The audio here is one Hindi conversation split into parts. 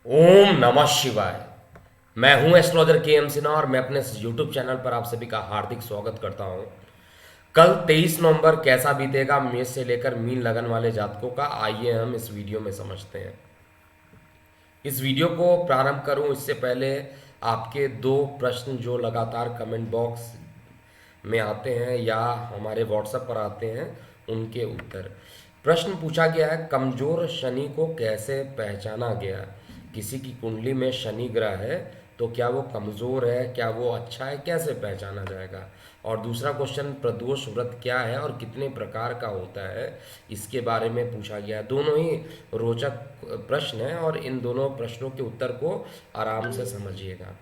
ओम नमः शिवाय। मैं हूं एस्ट्रोलॉजर के एम सिन्हा और मैं अपने यूट्यूब चैनल पर आप सभी का हार्दिक स्वागत करता हूं। कल 23 नवंबर कैसा बीतेगा मेष से लेकर मीन लगन वाले जातकों का, आइए हम इस वीडियो में समझते हैं। इस वीडियो को प्रारंभ करूं इससे पहले आपके दो प्रश्न जो लगातार कमेंट बॉक्स में आते हैं या हमारे व्हाट्सएप पर आते हैं, उनके उत्तर। प्रश्न पूछा गया है, कमजोर शनि को कैसे पहचाना गया। किसी की कुंडली में शनि ग्रह है तो क्या वो कमजोर है, क्या वो अच्छा है, कैसे पहचाना जाएगा। और दूसरा क्वेश्चन, प्रदोष व्रत क्या है और कितने प्रकार का होता है, इसके बारे में पूछा गया है। दोनों ही रोचक प्रश्न हैं और इन दोनों प्रश्नों के उत्तर को आराम से समझिएगा।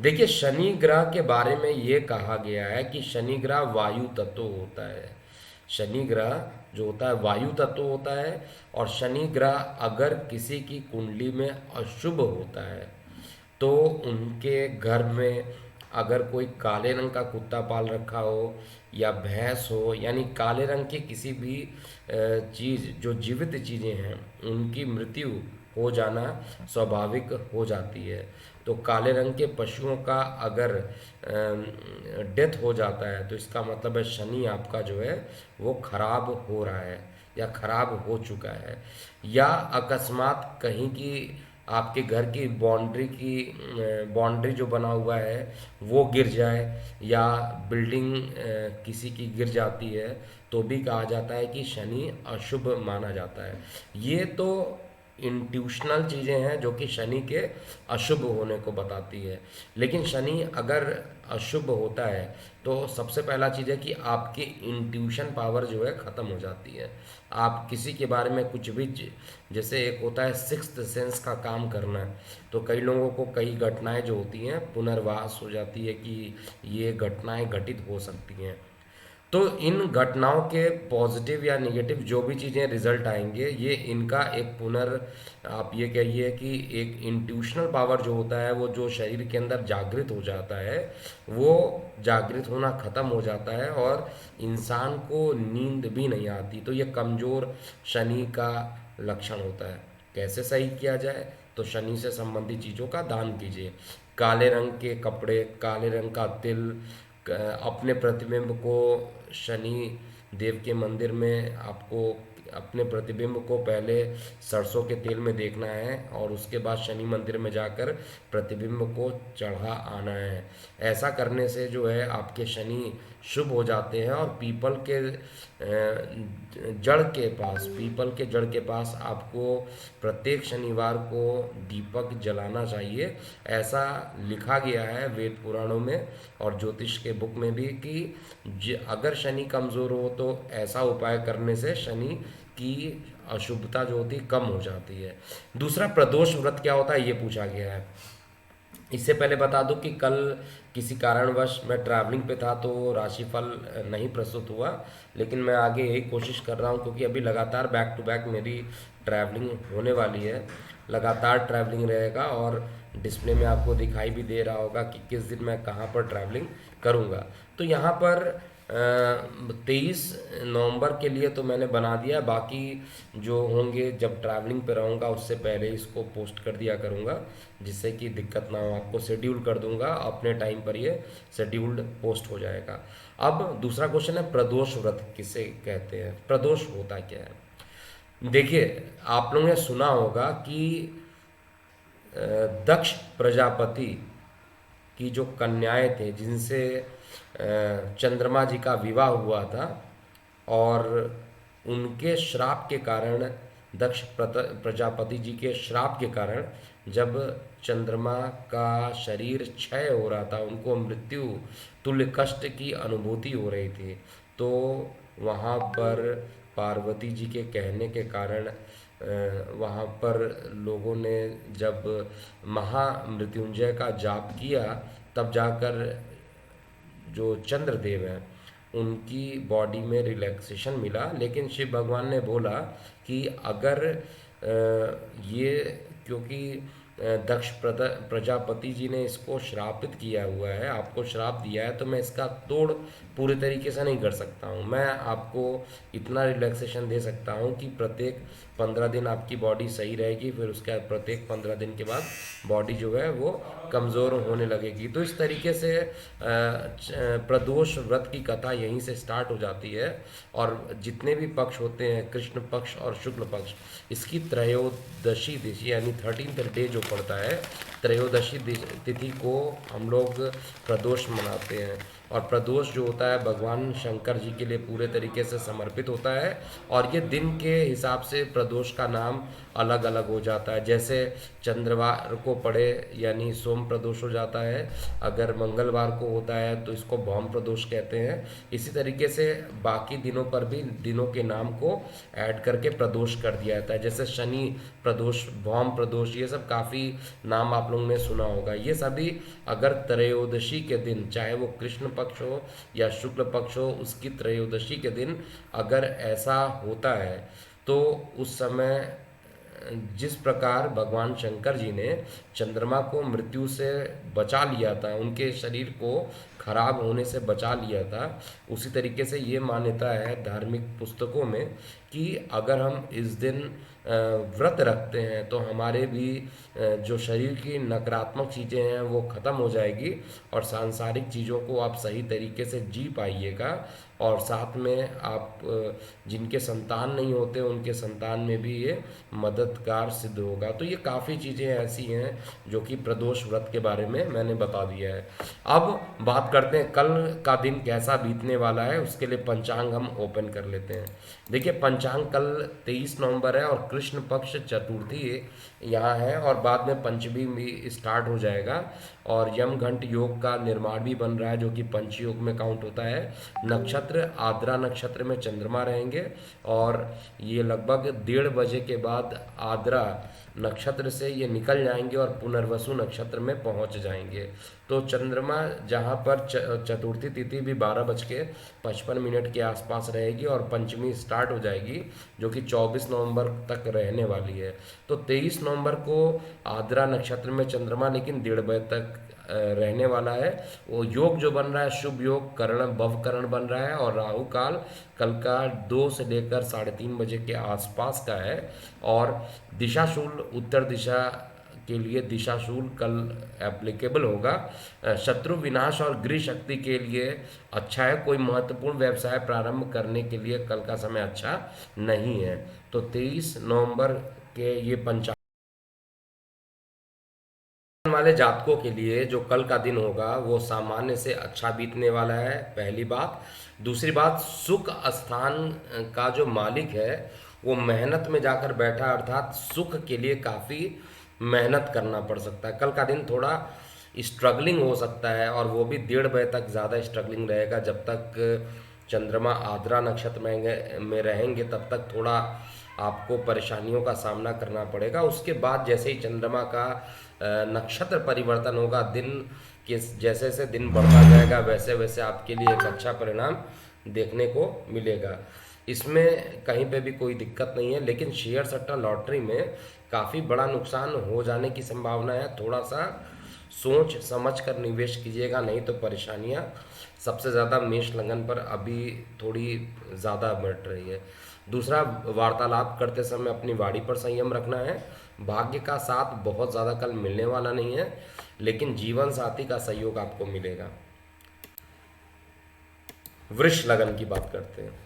देखिए, शनि ग्रह के बारे में ये कहा गया है कि शनि ग्रह वायु तत्व होता है। शनि ग्रह जो होता है वायु तत्व होता है। और शनि ग्रह अगर किसी की कुंडली में अशुभ होता है तो उनके घर में अगर कोई काले रंग का कुत्ता पाल रखा हो या भैंस हो, यानी काले रंग की किसी भी चीज़ जो जीवित चीज़ें हैं उनकी मृत्यु हो जाना स्वाभाविक हो जाती है। तो काले रंग के पशुओं का अगर डेथ हो जाता है तो इसका मतलब है शनि आपका जो है वो खराब हो रहा है या खराब हो चुका है। या अकस्मात कहीं की आपके घर की बाउंड्री जो बना हुआ है वो गिर जाए या बिल्डिंग किसी की गिर जाती है तो भी कहा जाता है कि शनि अशुभ माना जाता है। ये तो इंट्यूशनल चीज़ें हैं जो कि शनि के अशुभ होने को बताती है। लेकिन शनि अगर अशुभ होता है तो सबसे पहला चीज़ है कि आपकी इंट्यूशन पावर जो है ख़त्म हो जाती है। आप किसी के बारे में कुछ भी जैसे एक होता है सिक्स्थ सेंस का काम करना, तो कई लोगों को कई घटनाएं जो होती हैं पुनर्वास हो जाती है कि ये घटनाएं घटित हो सकती हैं। तो इन घटनाओं के पॉजिटिव या नेगेटिव जो भी चीज़ें रिजल्ट आएंगे, ये इनका एक आप ये कहिए कि एक इंट्यूशनल पावर जो होता है वो जो शरीर के अंदर जागृत हो जाता है वो जागृत होना ख़त्म हो जाता है और इंसान को नींद भी नहीं आती। तो ये कमज़ोर शनि का लक्षण होता है। कैसे सही किया जाए, तो शनि से संबंधित चीज़ों का दान कीजिए। काले रंग के कपड़े, काले रंग का तिल, अपने प्रतिबिंब को शनि देव के मंदिर में आपको अपने प्रतिबिंब को पहले सरसों के तेल में देखना है और उसके बाद शनि मंदिर में जाकर प्रतिबिंब को चढ़ा आना है। ऐसा करने से जो है आपके शनि शुभ हो जाते हैं। और पीपल के जड़ के पास आपको प्रत्येक शनिवार को दीपक जलाना चाहिए। ऐसा लिखा गया है वेद पुराणों में और ज्योतिष के बुक में भी कि अगर शनि कमज़ोर हो तो ऐसा उपाय करने से शनि की अशुभता जो होती है कम हो जाती है। दूसरा, प्रदोष व्रत क्या होता है ये पूछा गया है। इससे पहले बता दूं कि कल किसी कारणवश मैं ट्रैवलिंग पे था तो राशिफल नहीं प्रस्तुत हुआ, लेकिन मैं आगे यही कोशिश कर रहा हूं क्योंकि अभी लगातार बैक टू बैक मेरी ट्रैवलिंग होने वाली है। लगातार ट्रैवलिंग रहेगा और डिस्प्ले में आपको दिखाई भी दे रहा होगा कि किस दिन मैं कहाँ पर ट्रैवलिंग करूँगा। तो यहाँ पर 23 नवंबर के लिए तो मैंने बना दिया, बाकी जो होंगे जब ट्रैवलिंग पे रहूँगा उससे पहले इसको पोस्ट कर दिया करूँगा जिससे कि दिक्कत ना हो। आपको शेड्यूल कर दूंगा, अपने टाइम पर ये शेड्यूल्ड पोस्ट हो जाएगा। अब दूसरा क्वेश्चन है, प्रदोष व्रत किसे कहते हैं, प्रदोष होता क्या है। देखिए, आप लोगों ने सुना होगा कि दक्ष प्रजापति की जो कन्याएं थे जिनसे चंद्रमा जी का विवाह हुआ था, और उनके श्राप के कारण प्रजापति जी के श्राप के कारण जब चंद्रमा का शरीर क्षय हो रहा था, उनको मृत्यु तुल्य कष्ट की अनुभूति हो रही थी, तो वहाँ पर पार्वती जी के कहने के कारण वहाँ पर लोगों ने जब महामृत्युंजय का जाप किया तब जाकर जो चंद्रदेव हैं उनकी बॉडी में रिलैक्सेशन मिला। लेकिन शिव भगवान ने बोला कि अगर ये क्योंकि दक्ष प्रजापति जी ने इसको श्रापित किया हुआ है, आपको श्राप दिया है, तो मैं इसका तोड़ पूरे तरीके से नहीं कर सकता हूँ। मैं आपको इतना रिलैक्सेशन दे सकता हूँ कि प्रत्येक 15 दिन आपकी बॉडी सही रहेगी, फिर उसके बाद प्रत्येक 15 दिन के बाद बॉडी जो है वो कमज़ोर होने लगेगी। तो इस तरीके से प्रदोष व्रत की कथा यहीं से स्टार्ट हो जाती है, और जितने भी पक्ष होते हैं, कृष्ण पक्ष और शुक्ल पक्ष, इसकी त्रयोदशी तिथि यानी 13th डे जो पड़ता है, त्रयोदशी तिथि को हम लोग प्रदोष मनाते हैं। और प्रदोष जो होता है भगवान शंकर जी के लिए पूरे तरीके से समर्पित होता है, और ये दिन के हिसाब से प्रदोष का नाम अलग अलग हो जाता है। जैसे चंद्रवार को पड़े यानी सोम प्रदोष हो जाता है, अगर मंगलवार को होता है तो इसको भौम प्रदोष कहते हैं। इसी तरीके से बाकी दिनों पर भी दिनों के नाम को ऐड करके प्रदोष कर दिया जाता है। जैसे शनि प्रदोष, भौम प्रदोष, ये सब काफ़ी नाम आप लोगों ने सुना होगा। ये सभी अगर त्रयोदशी के दिन, चाहे वो कृष्ण पक्ष हो या शुक्ल पक्ष हो, उसकी त्रयोदशी के दिन अगर ऐसा होता है तो उस समय जिस प्रकार भगवान शंकर जी ने चंद्रमा को मृत्यु से बचा लिया था, उनके शरीर को खराब होने से बचा लिया था, उसी तरीके से ये मान्यता है धार्मिक पुस्तकों में कि अगर हम इस दिन व्रत रखते हैं तो हमारे भी जो शरीर की नकारात्मक चीज़ें हैं वो ख़त्म हो जाएगी, और सांसारिक चीज़ों को आप सही तरीके से जी पाइएगा, और साथ में आप जिनके संतान नहीं होते उनके संतान में भी ये मददगार सिद्ध होगा। तो ये काफ़ी चीज़ें ऐसी हैं जो कि प्रदोष व्रत के बारे में मैंने बता दिया है। अब बात करते हैं कल का दिन कैसा बीतने वाला है, उसके लिए पंचांग हम ओपन कर लेते हैं। देखिए पंचांग कल 23 नवंबर है, और कृष्ण पक्ष चतुर्थी यहाँ है, और बाद में पंचमी भी स्टार्ट हो जाएगा, और यम घंट योग का निर्माण भी बन रहा है जो कि पंचयोग में काउंट होता है। नक्षत्र आद्रा नक्षत्र में चंद्रमा रहेंगे, और ये लगभग 1:30 बजे के बाद आद्रा नक्षत्र से ये निकल जाएंगे और पुनर्वसु नक्षत्र में पहुंच जाएंगे। तो चंद्रमा जहां पर चतुर्थी तिथि भी 12:55 के आसपास रहेगी, और पंचमी स्टार्ट हो जाएगी जो कि 24 नवंबर तक रहने वाली है। तो 23 नवंबर को आद्रा नक्षत्र में चंद्रमा लेकिन 1:30 बजे तक रहने वाला है। वो योग जो बन रहा है शुभ योग करण भव करण बन रहा है, और राहु काल कल का 2 से लेकर 3:30 बजे के आसपास का है, और दिशाशूल उत्तर दिशा के लिए दिशाशूल कल एप्लीकेबल होगा। शत्रु विनाश और गृह शक्ति के लिए अच्छा है, कोई महत्वपूर्ण व्यवसाय प्रारंभ करने के लिए कल का समय अच्छा नहीं है। तो 23 नवंबर के ये पंचांग वाले जातकों के लिए जो कल का दिन होगा वो सामान्य से अच्छा बीतने वाला है, पहली बात। दूसरी बात, सुख स्थान का जो मालिक है वो मेहनत में जाकर बैठा, अर्थात सुख के लिए काफ़ी मेहनत करना पड़ सकता है। कल का दिन थोड़ा स्ट्रगलिंग हो सकता है, और वो भी 1:30 बजे तक ज़्यादा स्ट्रगलिंग रहेगा। जब तक चंद्रमा आद्रा नक्षत्र में रहेंगे तब तक थोड़ा आपको परेशानियों का सामना करना पड़ेगा। उसके बाद जैसे ही चंद्रमा का नक्षत्र परिवर्तन होगा, दिन के जैसे जैसे दिन बढ़ता जाएगा वैसे वैसे आपके लिए एक अच्छा परिणाम देखने को मिलेगा। इसमें कहीं पे भी कोई दिक्कत नहीं है, लेकिन शेयर सट्टा लॉटरी में काफ़ी बड़ा नुकसान हो जाने की संभावना है। थोड़ा सा सोच समझ कर निवेश कीजिएगा, नहीं तो परेशानियां सबसे ज़्यादा मेष लगन पर अभी थोड़ी ज़्यादा बढ़ रही है। दूसरा, वार्तालाप करते समय अपनी वाणी पर संयम रखना है। भाग्य का साथ बहुत ज़्यादा कल मिलने वाला नहीं है, लेकिन जीवन साथी का सहयोग आपको मिलेगा। वृष लगन की बात करते हैं।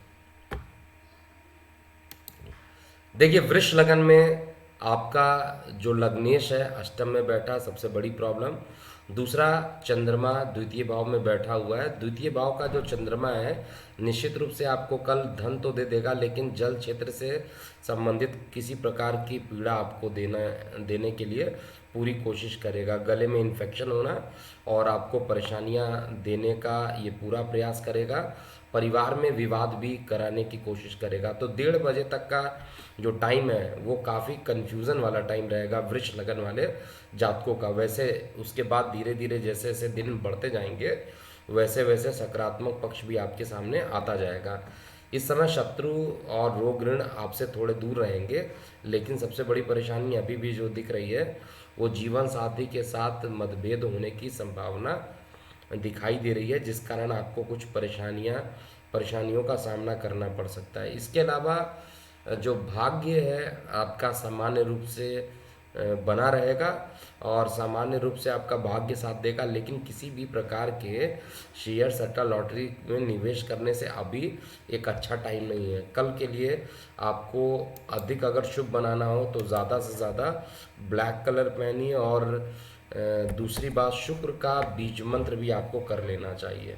देखिए वृष लगन में आपका जो लग्नेश है अष्टम में बैठा, सबसे बड़ी प्रॉब्लम। दूसरा, चंद्रमा द्वितीय भाव में बैठा हुआ है। द्वितीय भाव का जो चंद्रमा है निश्चित रूप से आपको कल धन तो दे देगा, लेकिन जल क्षेत्र से संबंधित किसी प्रकार की पीड़ा आपको देने के लिए पूरी कोशिश करेगा। गले में इन्फेक्शन होना और आपको परेशानियां देने का ये पूरा प्रयास करेगा। परिवार में विवाद भी कराने की कोशिश करेगा। तो 1:30 बजे तक का जो टाइम है वो काफ़ी कन्फ्यूज़न वाला टाइम रहेगा वृष लगन वाले जातकों का। वैसे उसके बाद धीरे धीरे जैसे जैसे दिन बढ़ते जाएंगे वैसे वैसे सकारात्मक पक्ष भी आपके सामने आता जाएगा। इस समय शत्रु और रोग ऋण आपसे थोड़े दूर रहेंगे, लेकिन सबसे बड़ी परेशानी अभी भी जो दिख रही है वो जीवन साथी के साथ मतभेद होने की संभावना दिखाई दे रही है, जिस कारण आपको कुछ परेशानियों का सामना करना पड़ सकता है। इसके अलावा जो भाग्य है आपका सामान्य रूप से बना रहेगा और सामान्य रूप से आपका भाग्य साथ देगा, लेकिन किसी भी प्रकार के शेयर सट्टा लॉटरी में निवेश करने से अभी एक अच्छा टाइम नहीं है। कल के लिए आपको अधिक अगर शुभ बनाना हो तो ज़्यादा से ज़्यादा ब्लैक कलर पहनिए, और दूसरी बात, शुक्र का बीज मंत्र भी आपको कर लेना चाहिए।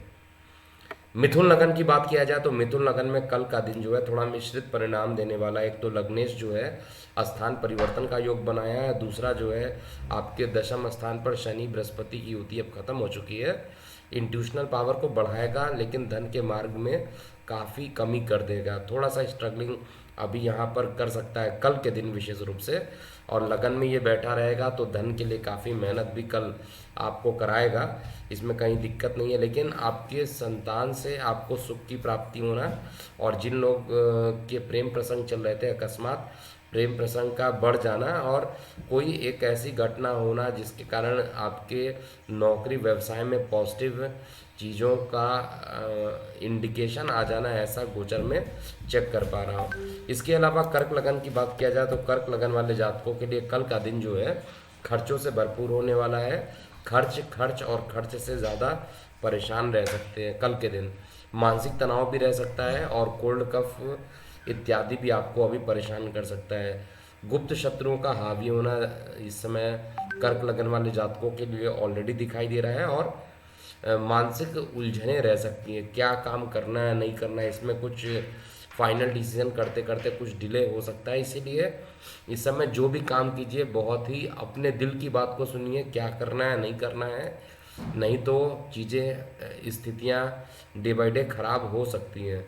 मिथुन लगन की बात किया जाए तो मिथुन लगन में कल का दिन जो है थोड़ा मिश्रित परिणाम देने वाला है। एक तो लग्नेश जो है स्थान परिवर्तन का योग बनाया है, दूसरा जो है आपके दशम स्थान पर शनि बृहस्पति की युति अब खत्म हो चुकी है। इंट्यूशनल पावर को बढ़ाएगा, लेकिन धन के मार्ग में काफ़ी कमी कर देगा। थोड़ा सा स्ट्रगलिंग अभी यहाँ पर कर सकता है कल के दिन विशेष रूप से, और लगन में ये बैठा रहेगा तो धन के लिए काफ़ी मेहनत भी कल आपको कराएगा, इसमें कहीं दिक्कत नहीं है। लेकिन आपके संतान से आपको सुख की प्राप्ति होना, और जिन लोग के प्रेम प्रसंग चल रहे थे अकस्मात प्रेम प्रसंग का बढ़ जाना, और कोई एक ऐसी घटना होना जिसके कारण आपके नौकरी व्यवसाय में पॉजिटिव चीज़ों का इंडिकेशन आ जाना, ऐसा गोचर में चेक कर पा रहा हूँ। इसके अलावा कर्क लगन की बात किया जाए तो कर्क लगन वाले जातकों के लिए कल का दिन जो है खर्चों से भरपूर होने वाला है। खर्च और खर्च से ज़्यादा परेशान रह सकते हैं कल के दिन। मानसिक तनाव भी रह सकता है, और कोल्ड कफ इत्यादि भी आपको अभी परेशान कर सकता है। गुप्त शत्रुओं का हावी होना इस समय कर्क लगन वाले जातकों के लिए ऑलरेडी दिखाई दे रहा है, और मानसिक उलझनें रह सकती हैं, क्या काम करना है नहीं करना है, इसमें कुछ फाइनल डिसीजन करते करते कुछ डिले हो सकता है। इसीलिए इस समय जो भी काम कीजिए बहुत ही अपने दिल की बात को सुनिए, क्या करना है नहीं करना है, नहीं तो चीज़ें स्थितियाँ डे बाय डे खराब हो सकती हैं।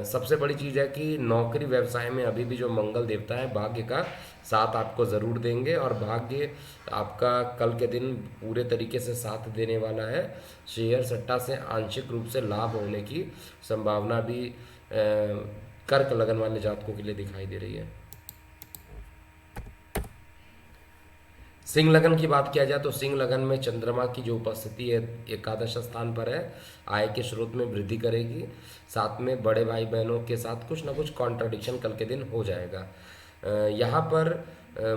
सबसे बड़ी चीज़ है कि नौकरी व्यवसाय में अभी भी जो मंगल देवता है भाग्य का साथ आपको ज़रूर देंगे, और भाग्य आपका कल के दिन पूरे तरीके से साथ देने वाला है। शेयर सट्टा से आंशिक रूप से लाभ होने की संभावना भी कर्क लगन वाले जातकों के लिए दिखाई दे रही है। सिंह लगन की बात किया जाए तो सिंह लगन में चंद्रमा की जो उपस्थिति है एकादश स्थान पर है, आय के स्रोत में वृद्धि करेगी। साथ में बड़े भाई बहनों के साथ कुछ ना कुछ कॉन्ट्रडिक्शन कल के दिन हो जाएगा। यहाँ पर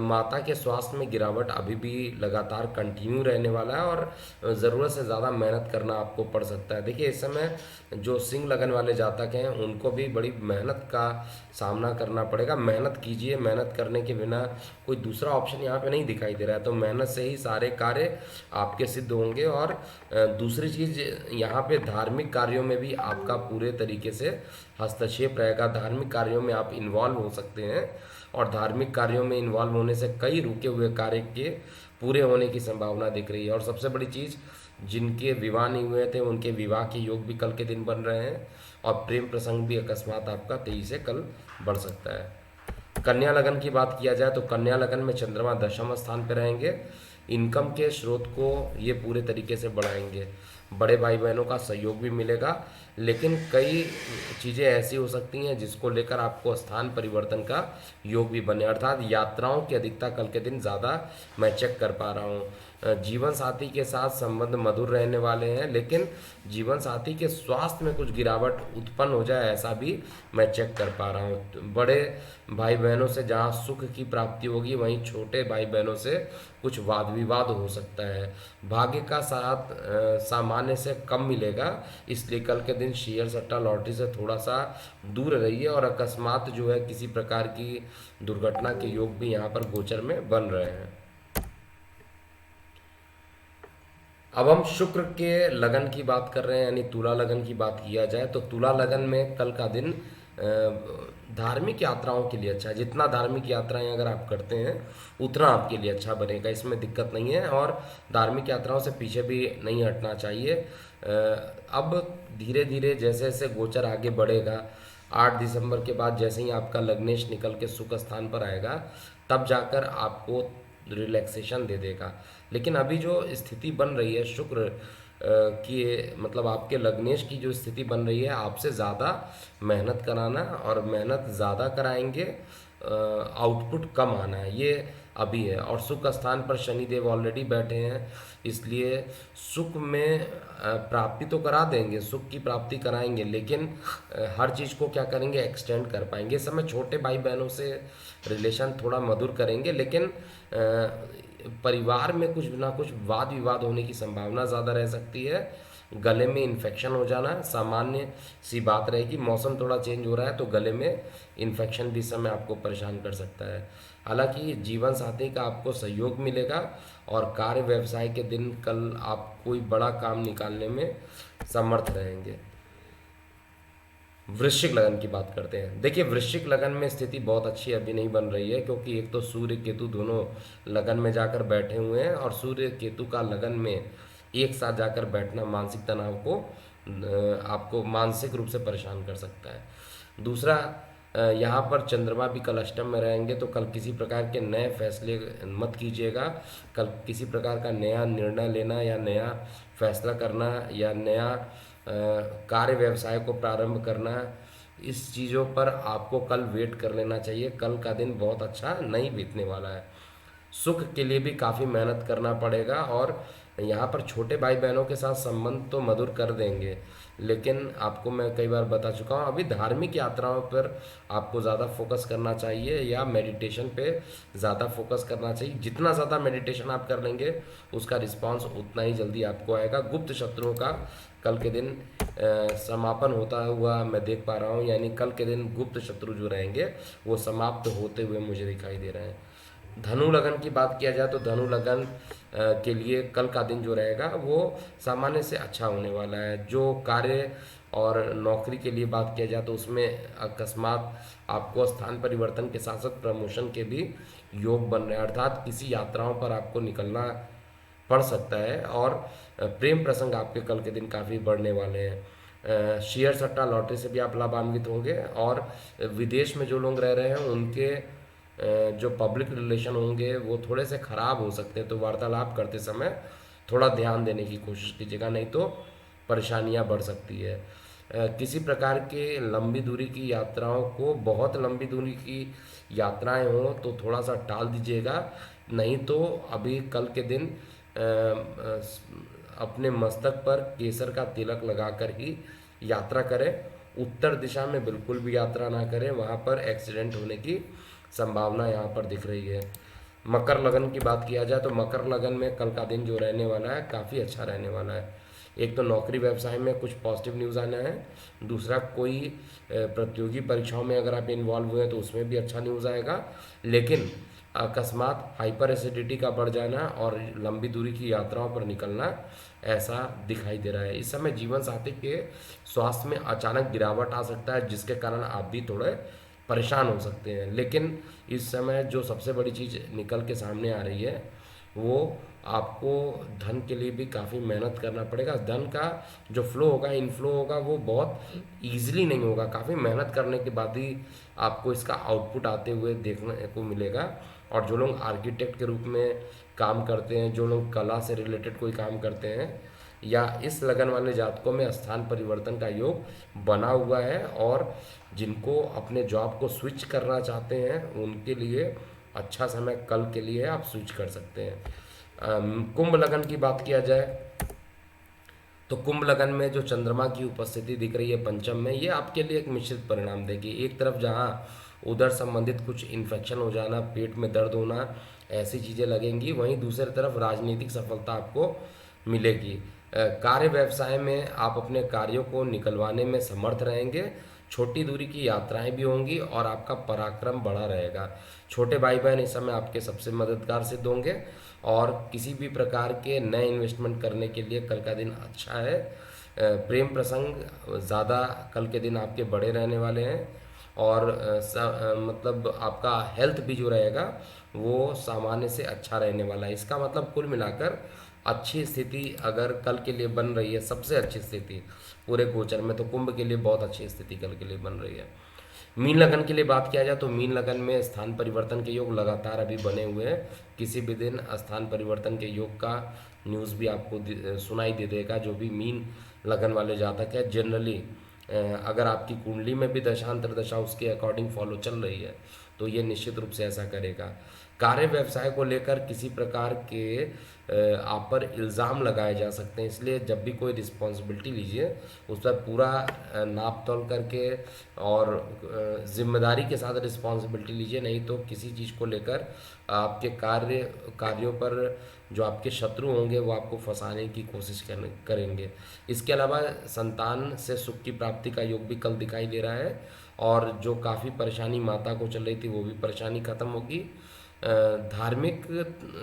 माता के स्वास्थ्य में गिरावट अभी भी लगातार कंटिन्यू रहने वाला है, और ज़रूरत से ज़्यादा मेहनत करना आपको पड़ सकता है। देखिए इस समय जो सिंह लगन वाले जातक हैं उनको भी बड़ी मेहनत का सामना करना पड़ेगा। मेहनत कीजिए, मेहनत करने के बिना कोई दूसरा ऑप्शन यहाँ पे नहीं दिखाई दे रहा है, तो मेहनत से ही सारे कार्य आपके सिद्ध होंगे। और दूसरी चीज़ यहाँ पे धार्मिक कार्यों में भी आपका पूरे तरीके से हस्तक्षेप रहेगा। धार्मिक कार्यों में आप इन्वॉल्व हो सकते हैं, और धार्मिक कार्यों में इन्वॉल्व होने से कई रुके हुए कार्य के पूरे होने की संभावना दिख रही है। और सबसे बड़ी चीज़, जिनके विवाह नहीं हुए थे उनके विवाह के योग भी कल के दिन बन रहे हैं, और प्रेम प्रसंग भी अकस्मात आपका तेजी से कल बढ़ सकता है। कन्या लगन की बात किया जाए तो कन्या लगन में चंद्रमा दशम स्थान पर रहेंगे। इनकम के स्रोत को ये पूरे तरीके से बढ़ाएंगे, बड़े भाई बहनों का सहयोग भी मिलेगा, लेकिन कई चीज़ें ऐसी हो सकती हैं जिसको लेकर आपको स्थान परिवर्तन का योग भी बने, अर्थात यात्राओं की अधिकता कल के दिन ज़्यादा मैं चेक कर पा रहा हूँ। जीवन साथी के साथ संबंध मधुर रहने वाले हैं, लेकिन जीवन साथी के स्वास्थ्य में कुछ गिरावट उत्पन्न हो जाए ऐसा भी मैं चेक कर पा रहा हूँ। बड़े भाई बहनों से जहाँ सुख की प्राप्ति होगी, वहीं छोटे भाई बहनों से कुछ वाद विवाद हो सकता है। भाग्य का साथ सामान्य से कम मिलेगा, इसलिए कल के दिन शेयर सट्टा लॉटरी से थोड़ा सा दूर रहिए, और अकस्मात जो है किसी प्रकार की दुर्घटना के योग भी यहाँ पर गोचर में बन रहे हैं। अब हम शुक्र के लगन की बात कर रहे हैं, यानी तुला लगन की बात किया जाए तो तुला लगन में कल का दिन धार्मिक यात्राओं के लिए अच्छा है। जितना धार्मिक यात्राएं अगर आप करते हैं उतना आपके लिए अच्छा बनेगा, इसमें दिक्कत नहीं है, और धार्मिक यात्राओं से पीछे भी नहीं हटना चाहिए। अब धीरे धीरे जैसे जैसे गोचर आगे बढ़ेगा, 8 दिसंबर के बाद जैसे ही आपका लग्नेश निकल के सुख स्थान पर आएगा, तब जाकर आपको रिलैक्सेशन दे देगा। लेकिन अभी जो स्थिति बन रही है शुक्र कि मतलब आपके लग्नेश की जो स्थिति बन रही है, आपसे ज़्यादा मेहनत कराना और मेहनत ज़्यादा कराएंगे, आउटपुट कम आना है, ये अभी है। और सुख स्थान पर शनिदेव ऑलरेडी बैठे हैं, इसलिए सुख में प्राप्ति तो करा देंगे, सुख की प्राप्ति कराएंगे, लेकिन हर चीज़ को क्या करेंगे, एक्सटेंड कर पाएंगे। इस समय छोटे भाई बहनों से रिलेशन थोड़ा मधुर करेंगे, लेकिन परिवार में कुछ ना कुछ वाद विवाद होने की संभावना ज़्यादा रह सकती है। गले में इन्फेक्शन हो जाना सामान्य सी बात रहेगी। मौसम थोड़ा चेंज हो रहा है तो गले में इन्फेक्शन भी इस समय आपको परेशान कर सकता है। हालांकि जीवन साथी का आपको सहयोग मिलेगा और कार्य व्यवसाय के दिन कल आप कोई बड़ा काम निकालने में समर्थ रहेंगे। वृश्चिक लगन की बात करते हैं। देखिए, वृश्चिक लगन में स्थिति बहुत अच्छी अभी नहीं बन रही है, क्योंकि एक तो सूर्य केतु दोनों लगन में जाकर बैठे हुए हैं, और सूर्य केतु का लगन में एक साथ जाकर बैठना मानसिक तनाव को आपको मानसिक रूप से परेशान कर सकता है। दूसरा, यहाँ पर चंद्रमा भी कल अष्टम में रहेंगे, तो कल किसी प्रकार के नए फैसले मत कीजिएगा। कल किसी प्रकार का नया निर्णय लेना या नया फैसला करना या नया कार्य व्यवसाय को प्रारंभ करना, इस चीज़ों पर आपको कल वेट कर लेना चाहिए। कल का दिन बहुत अच्छा नहीं बीतने वाला है। सुख के लिए भी काफ़ी मेहनत करना पड़ेगा, और यहाँ पर छोटे भाई बहनों के साथ संबंध तो मधुर कर देंगे, लेकिन आपको मैं कई बार बता चुका हूँ, अभी धार्मिक यात्राओं पर आपको ज़्यादा फोकस करना चाहिए या मेडिटेशन पे ज़्यादा फोकस करना चाहिए। जितना ज़्यादा मेडिटेशन आप कर लेंगे, उसका रिस्पांस उतना ही जल्दी आपको आएगा। गुप्त शत्रुओं का कल के दिन समापन होता हुआ मैं देख पा रहा हूँ, यानी कल के दिन गुप्त शत्रु जो रहेंगे वो समाप्त होते हुए मुझे दिखाई दे रहे हैं। धनु लगन की बात किया जाए तो धनु लगन के लिए कल का दिन जो रहेगा वो सामान्य से अच्छा होने वाला है। जो कार्य और नौकरी के लिए बात किया जाए तो उसमें अकस्मात आपको स्थान परिवर्तन के साथ साथ प्रमोशन के भी योग बन रहे हैं, अर्थात किसी यात्राओं पर आपको निकलना पड़ सकता है, और प्रेम प्रसंग आपके कल के दिन काफ़ी बढ़ने वाले हैं। शेयर सट्टा लॉटरी से भी आप लाभान्वित होंगे, और विदेश में जो लोग रह रहे हैं उनके जो पब्लिक रिलेशन होंगे वो थोड़े से ख़राब हो सकते हैं, तो वार्तालाप करते समय थोड़ा ध्यान देने की कोशिश कीजिएगा, नहीं तो परेशानियां बढ़ सकती है। किसी प्रकार के लंबी दूरी की यात्राओं को, बहुत लंबी दूरी की यात्राएं हों तो थोड़ा सा टाल दीजिएगा, नहीं तो अभी कल के दिन अपने मस्तक पर केसर का तिलक लगाकर ही यात्रा करें। उत्तर दिशा में बिल्कुल भी यात्रा ना करें, वहाँ पर एक्सीडेंट होने की संभावना यहाँ पर दिख रही है। मकर लगन की बात किया जाए तो मकर लगन में कल का दिन जो रहने वाला है काफ़ी अच्छा रहने वाला है। एक तो नौकरी व्यवसाय में कुछ पॉजिटिव न्यूज़ आना है, दूसरा कोई प्रतियोगी परीक्षाओं में अगर आप इन्वॉल्व हुए तो उसमें भी अच्छा न्यूज़ आएगा, लेकिन अकस्मात हाइपर एसिडिटी का बढ़ जाना और लंबी दूरी की यात्राओं पर निकलना ऐसा दिखाई दे रहा है। इस समय जीवन साथी के स्वास्थ्य में अचानक गिरावट आ सकता है, जिसके कारण आप भी थोड़े परेशान हो सकते हैं। लेकिन इस समय जो सबसे बड़ी चीज़ निकल के सामने आ रही है वो आपको धन के लिए भी काफ़ी मेहनत करना पड़ेगा। धन का जो फ्लो होगा, इनफ्लो होगा, वो बहुत ईजिली नहीं होगा, काफ़ी मेहनत करने के बाद ही आपको इसका आउटपुट आते हुए देखने को मिलेगा। और जो लोग आर्किटेक्ट के रूप में काम करते हैं, जो लोग कला से रिलेटेड कोई काम करते हैं, या इस लगन वाले जातकों में स्थान परिवर्तन का योग बना हुआ है, और जिनको अपने जॉब को स्विच करना चाहते हैं उनके लिए अच्छा समय कल के लिए आप स्विच कर सकते हैं। कुंभ लगन की बात किया जाए तो कुंभ लगन में जो चंद्रमा की उपस्थिति दिख रही है पंचम में, ये आपके लिए एक मिश्रित परिणाम देगी। एक तरफ जहाँ उधर संबंधित कुछ इन्फेक्शन हो जाना, पेट में दर्द होना, ऐसी चीज़ें लगेंगी, वहीं दूसरी तरफ राजनीतिक सफलता आपको मिलेगी। कार्य व्यवसाय में आप अपने कार्यों को निकलवाने में समर्थ रहेंगे। छोटी दूरी की यात्राएं भी होंगी और आपका पराक्रम बढ़ा रहेगा। छोटे भाई बहन इस समय आपके सबसे मददगार सिद्ध होंगे, और किसी भी प्रकार के नए इन्वेस्टमेंट करने के लिए कल का दिन अच्छा है। प्रेम प्रसंग ज़्यादा कल के दिन आपके बड़े रहने वाले हैं, और मतलब आपका हेल्थ भी जो रहेगा वो सामान्य से अच्छा रहने वाला है। इसका मतलब कुल मिलाकर अच्छी स्थिति अगर कल के लिए बन रही है, सबसे अच्छी स्थिति पूरे गोचर में, तो कुंभ के लिए बहुत अच्छी स्थिति कल के लिए बन रही है। मीन लगन के लिए बात किया जाए तो मीन लगन में स्थान परिवर्तन के योग लगातार अभी बने हुए हैं। किसी भी दिन स्थान परिवर्तन के योग का न्यूज़ भी आपको सुनाई दे देगा। जो भी मीन लगन वाले जातक है जनरली, अगर आपकी कुंडली में भी दशांतर दशा उसके अकॉर्डिंग फॉलो चल रही है तो ये निश्चित रूप से ऐसा करेगा। कार्य व्यवसाय को लेकर किसी प्रकार के आप पर इल्ज़ाम लगाए जा सकते हैं, इसलिए जब भी कोई रिस्पॉन्सिबिलिटी लीजिए उस पर पूरा नाप तोल करके और जिम्मेदारी के साथ रिस्पॉन्सिबिलिटी लीजिए, नहीं तो किसी चीज़ को लेकर आपके कार्यों पर जो आपके शत्रु होंगे वो आपको फंसाने की कोशिश करेंगे। इसके अलावा संतान से सुख की प्राप्ति का योग भी कल दिखाई दे रहा है, और जो काफ़ी परेशानी माता को चल रही थी वो भी परेशानी खत्म होगी। धार्मिक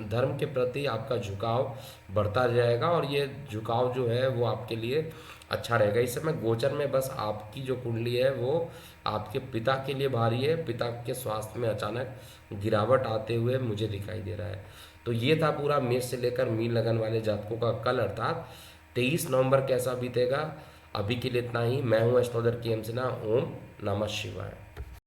धर्म के प्रति आपका झुकाव बढ़ता जाएगा, और ये झुकाव जो है वो आपके लिए अच्छा रहेगा। इस समय गोचर में बस आपकी जो कुंडली है वो आपके पिता के लिए भारी है। पिता के स्वास्थ्य में अचानक गिरावट आते हुए मुझे दिखाई दे रहा है। तो ये था पूरा मेष से लेकर मीन लगन वाले जातकों का कल अर्थात 23 नवंबर कैसा बीतेगा। अभी के लिए इतना ही। मैं हूँ एस्ट्रोलॉजर के एम सिन्हा। ओम नमः शिवाय।